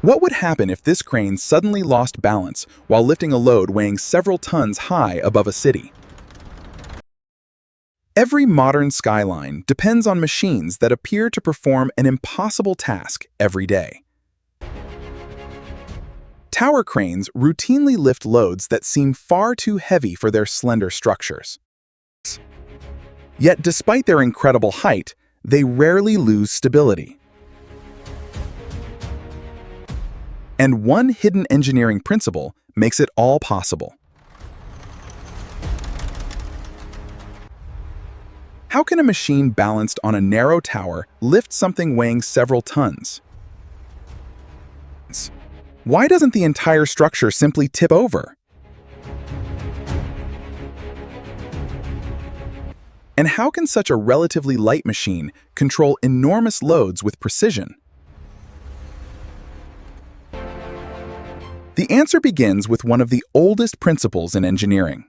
What would happen if this crane suddenly lost balance while lifting a load weighing several tons high above a city? Every modern skyline depends on machines that appear to perform an impossible task every day. Tower cranes routinely lift loads that seem far too heavy for their slender structures. Yet despite their incredible height, they rarely lose stability. And one hidden engineering principle makes it all possible. How can a machine balanced on a narrow tower lift something weighing several tons? Why doesn't the entire structure simply tip over? And how can such a relatively light machine control enormous loads with precision? The answer begins with one of the oldest principles in engineering.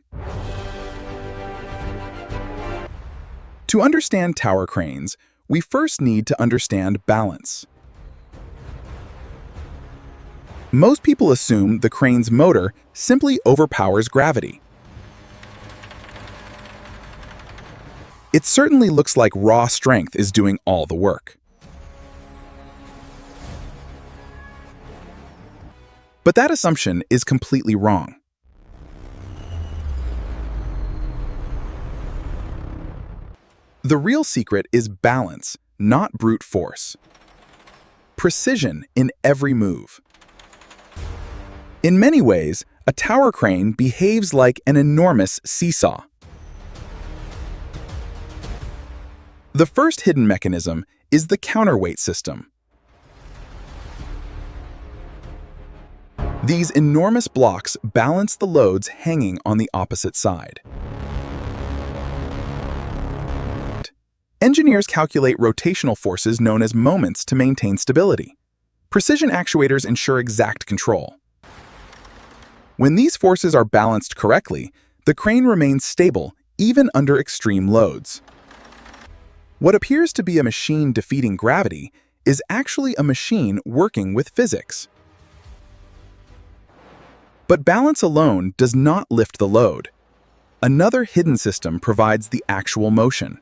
To understand tower cranes, we first need to understand balance. Most people assume the crane's motor simply overpowers gravity. It certainly looks like raw strength is doing all the work. But that assumption is completely wrong. The real secret is balance, not brute force. Precision in every move. In many ways, a tower crane behaves like an enormous seesaw. The first hidden mechanism is the counterweight system. These enormous blocks balance the loads hanging on the opposite side. Engineers calculate rotational forces known as moments to maintain stability. Precision actuators ensure exact control. When these forces are balanced correctly, the crane remains stable even under extreme loads. What appears to be a machine defeating gravity is actually a machine working with physics. But balance alone does not lift the load. Another hidden system provides the actual motion.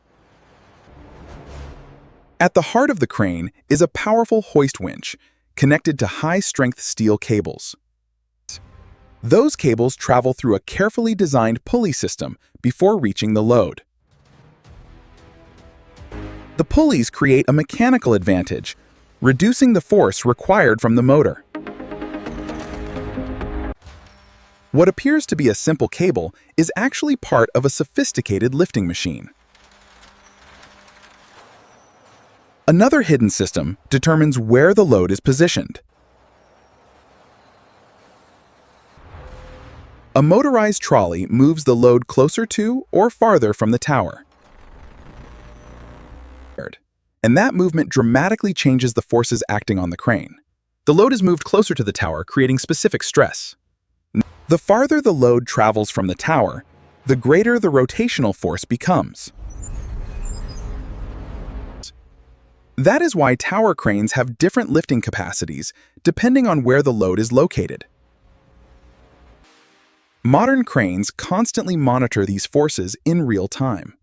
At the heart of the crane is a powerful hoist winch connected to high-strength steel cables. Those cables travel through a carefully designed pulley system before reaching the load. The pulleys create a mechanical advantage, reducing the force required from the motor. What appears to be a simple cable is actually part of a sophisticated lifting machine. Another hidden system determines where the load is positioned. A motorized trolley moves the load closer to or farther from the tower. And that movement dramatically changes the forces acting on the crane. The load is moved closer to the tower, creating specific stress. The farther the load travels from the tower, the greater the rotational force becomes. That is why tower cranes have different lifting capacities depending on where the load is located. Modern cranes constantly monitor these forces in real time.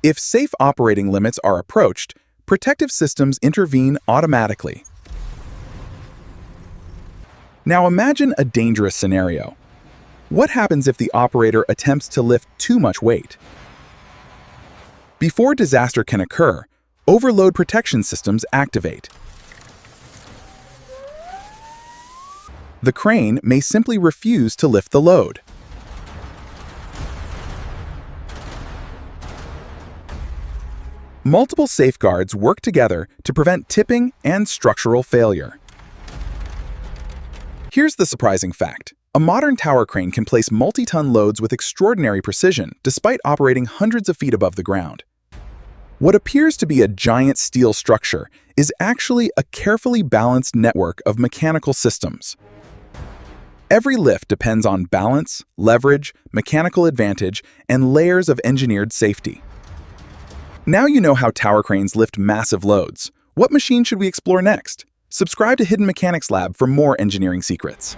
If safe operating limits are approached, protective systems intervene automatically. Now imagine a dangerous scenario. What happens if the operator attempts to lift too much weight? Before disaster can occur, overload protection systems activate. The crane may simply refuse to lift the load. Multiple safeguards work together to prevent tipping and structural failure. Here's the surprising fact. A modern tower crane can place multi-ton loads with extraordinary precision despite operating hundreds of feet above the ground. What appears to be a giant steel structure is actually a carefully balanced network of mechanical systems. Every lift depends on balance, leverage, mechanical advantage, and layers of engineered safety. Now you know how tower cranes lift massive loads. What machine should we explore next? Subscribe to Hidden Mechanics Lab for more engineering secrets.